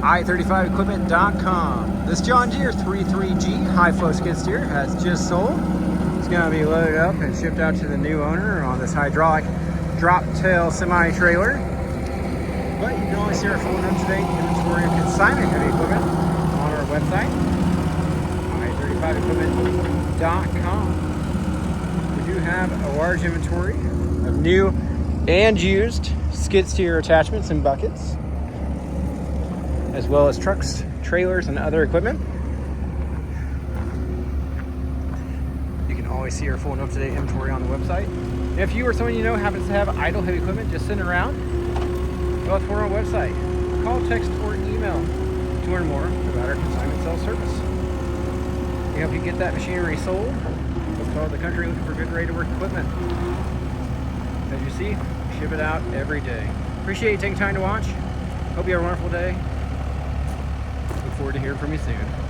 i35equipment.com. This John Deere 33G high flow skid steer has just sold. It's going to be loaded up and shipped out to the new owner on this hydraulic drop tail semi trailer. But you can always see our full and up-to-date inventory of consignment heavy equipment on our website, i35equipment.com. We do have a large inventory of new and used skid steer attachments and buckets, as well as trucks, trailers, and other equipment. You can always see our full and up-to-date inventory on the website. If you or someone you know happens to have idle heavy equipment just sitting around, go out to our website, call, text, or email to learn more about our consignment sales service. We help you get that machinery sold. Let's call the country looking for good ready to work equipment. As you see, we ship it out every day. Appreciate you taking time to watch. Hope you have a wonderful day. Look forward to hearing from you soon.